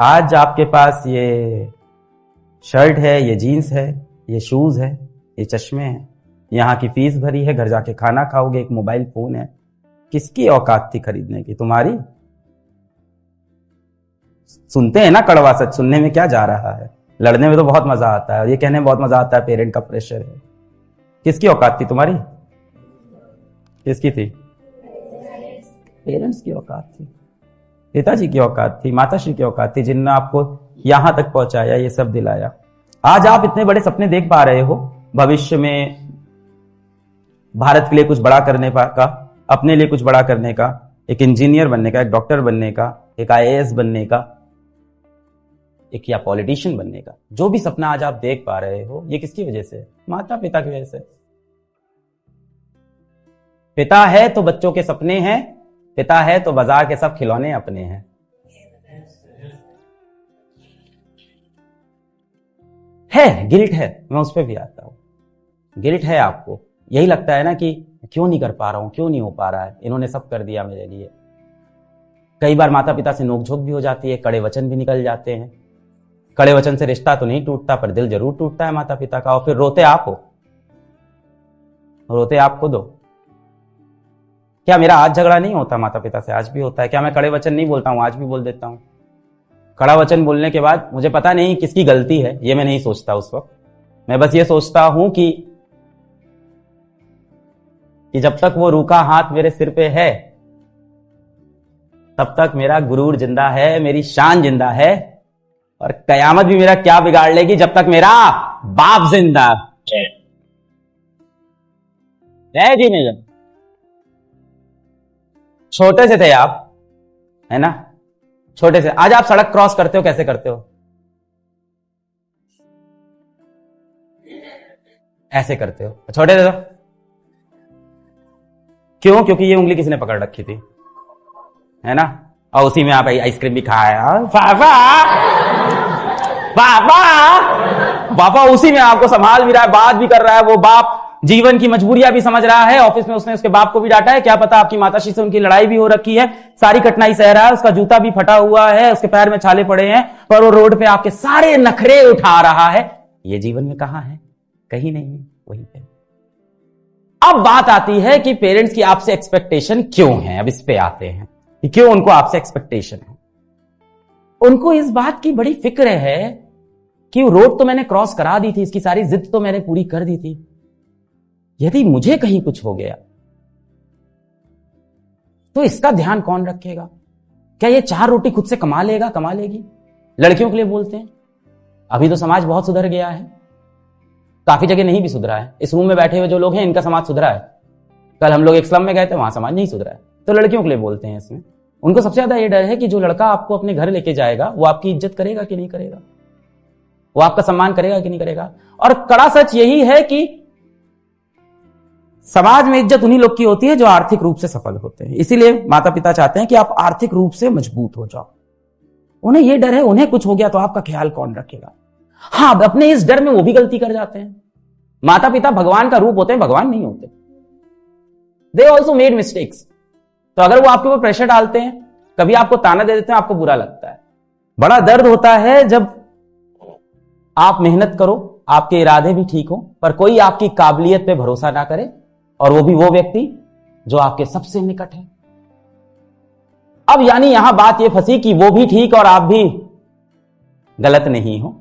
आज आपके पास ये शर्ट है, ये जीन्स है, ये शूज है, ये चश्मे हैं, यहाँ की फीस भरी है, घर जाके खाना खाओगे, एक मोबाइल फोन है। किसकी औकात थी खरीदने की? तुम्हारी? सुनते हैं ना कड़वा सच, सुनने में क्या जा रहा है, लड़ने में तो बहुत मजा आता है और ये कहने में बहुत मजा आता है पेरेंट का प्रेशर है। किसकी औकात थी तुम्हारी? किसकी थी? पेरेंट्स की औकात थी, पिताजी की औकात थी, माताश्री की औकात थी, जिनने आपको यहां तक पहुंचाया, ये सब दिलाया। आज आप इतने बड़े सपने देख पा रहे हो, भविष्य में भारत के लिए कुछ बड़ा करने का, अपने लिए कुछ बड़ा करने का, एक इंजीनियर बनने का, एक डॉक्टर बनने का, एक आईएएस बनने का, एक या पॉलिटिशियन बनने का। जो भी सपना आज आप देख पा रहे हो, ये किसकी वजह से? माता पिता की वजह से। पिता है तो बच्चों के सपने हैं, पिता है तो बाजार के सब खिलौने अपने हैं। है गिल्ट है, मैं उस पर भी आता हूं। गिल्ट है आपको, यही लगता है ना कि क्यों नहीं कर पा रहा हूं, क्यों नहीं हो पा रहा है, इन्होंने सब कर दिया मेरे लिए। कई बार माता पिता से नोकझोंक भी हो जाती है, कड़े वचन भी निकल जाते हैं। कड़े वचन से रिश्ता तो नहीं टूटता, पर दिल जरूर टूटता है माता पिता का, और फिर रोते आप हो, रोते आप खुद हो। क्या मेरा आज झगड़ा नहीं होता माता पिता से? आज भी होता है। क्या मैं कड़े वचन नहीं बोलता हूं? आज भी बोल देता हूं। कड़ा वचन बोलने के बाद मुझे पता नहीं किसकी गलती है, ये मैं नहीं सोचता उस वक्त। मैं बस ये सोचता हूं कि जब तक वो रूखा हाथ मेरे सिर पे है, तब तक मेरा गुरूर जिंदा है, मेरी शान जिंदा है, और कयामत भी मेरा क्या बिगाड़ लेगी जब तक मेरा बाप जिंदा है। जी नहीं, छोटे से थे आप, है ना? छोटे से। आज आप सड़क क्रॉस करते हो, कैसे करते हो? ऐसे करते हो। छोटे से तो क्यों? क्योंकि ये उंगली किसी ने पकड़ रखी थी, है ना? और उसी में आप आइसक्रीम भी खाया। पापा पापा पापा उसी में आपको संभाल भी रहा है, बात भी कर रहा है। वो बाप जीवन की मजबूरियां भी समझ रहा है। ऑफिस में उसने उसके बाप को भी डांटा है, क्या पता आपकी माताश्री से उनकी लड़ाई भी हो रखी है, सारी कठिनाई सह रहा है, उसका जूता भी फटा हुआ है, उसके पैर में छाले पड़े हैं, पर वो रोड पे आपके सारे नखरे उठा रहा है। ये जीवन में कहां है? कहीं नहीं है, वहीं पे। अब बात आती है कि पेरेंट्स की आपसे एक्सपेक्टेशन क्यों है। अब इस पे आते हैं कि क्यों उनको आपसे एक्सपेक्टेशन है। उनको इस बात की बड़ी फिक्र है कि रोड तो मैंने क्रॉस करा दी थी, इसकी सारी जिद तो मैंने पूरी कर दी थी, यदि मुझे कहीं कुछ हो गया तो इसका ध्यान कौन रखेगा? क्या ये 4 रोटी खुद से कमा लेगा, कमा लेगी? लड़कियों के लिए बोलते हैं। अभी तो समाज बहुत सुधर गया है, काफी जगह नहीं भी सुधरा है। इस रूम में बैठे हुए जो लोग हैं, इनका समाज सुधरा है। कल हम लोग एक स्लम में गए थे, वहां समाज नहीं सुधरा है। तो लड़कियों के लिए बोलते हैं इसमें। उनको सबसे ज्यादा ये डर है कि जो लड़का आपको अपने घर लेके जाएगा, वो आपकी इज्जत करेगा कि नहीं करेगा, वो आपका सम्मान करेगा कि नहीं करेगा। और कड़ा सच यही है कि समाज में इज्जत उन्हीं लोग की होती है जो आर्थिक रूप से सफल होते हैं। इसीलिए माता पिता चाहते हैं कि आप आर्थिक रूप से मजबूत हो जाओ। उन्हें यह डर है, उन्हें कुछ हो गया तो आपका ख्याल कौन रखेगा। हाँ, अपने इस डर में वो भी गलती कर जाते हैं। माता पिता भगवान का रूप होते हैं, भगवान नहीं होते। They also made mistakes. तो अगर वो आपके ऊपर प्रेशर डालते हैं, कभी आपको ताना दे देते हैं, आपको बुरा लगता है। बड़ा दर्द होता है जब आप मेहनत करो, आपके इरादे भी ठीक हो, पर कोई आपकी काबिलियत पे भरोसा ना करे, और वो भी वो व्यक्ति जो आपके सबसे निकट है। अब यानी यहां बात ये फंसी कि वो भी ठीक और आप भी गलत नहीं हो,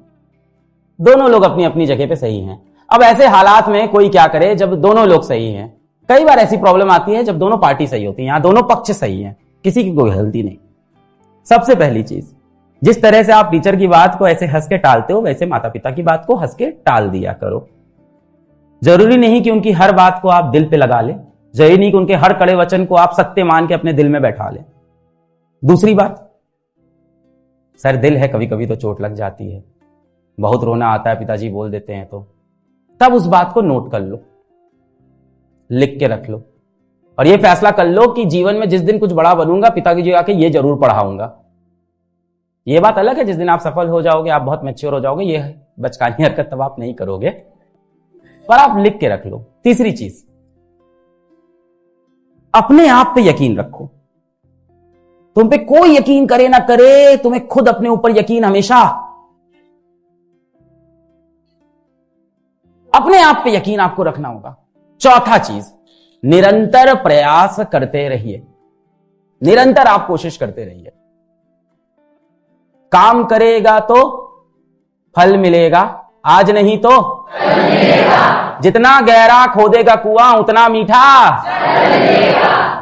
दोनों लोग अपनी अपनी जगह पे सही हैं। अब ऐसे हालात में कोई क्या करे जब दोनों लोग सही हैं? कई बार ऐसी प्रॉब्लम आती है जब दोनों पार्टी सही होती है, यहां दोनों पक्ष सही हैं, किसी की कोई गलती नहीं। सबसे पहली चीज, जिस तरह से आप टीचर की बात को ऐसे हंस के टालते हो, वैसे माता पिता की बात को हंस के टाल दिया करो। जरूरी नहीं कि उनकी हर बात को आप दिल पे लगा लें, जरूरी नहीं कि उनके हर कड़े वचन को आप सत्य मान के अपने दिल में बैठा लें। दूसरी बात, सर दिल है, कभी कभी तो चोट लग जाती है, बहुत रोना आता है, पिताजी बोल देते हैं, तो तब उस बात को नोट कर लो, लिख के रख लो, और ये फैसला कर लो कि जीवन में जिस दिन कुछ बड़ा बनूंगा, पिताजी जी आके ये जरूर पढ़ाऊंगा। ये बात अलग है, जिस दिन आप सफल हो जाओगे, आप बहुत मैच्योर हो जाओगे, ये बचकानी हरकत तब आप नहीं करोगे, पर आप लिख के रख लो। तीसरी चीज, अपने आप पे यकीन रखो। तुम पे कोई यकीन करे ना करे, तुम्हें खुद अपने ऊपर यकीन हमेशा, अपने आप पे यकीन आपको रखना होगा। चौथा चीज, निरंतर प्रयास करते रहिए। निरंतर आप कोशिश करते रहिए। काम करेगा तो फल मिलेगा, आज नहीं तो फल मिलेगा। जितना गहरा खोदेगा कुआं उतना मीठा मिलेगा।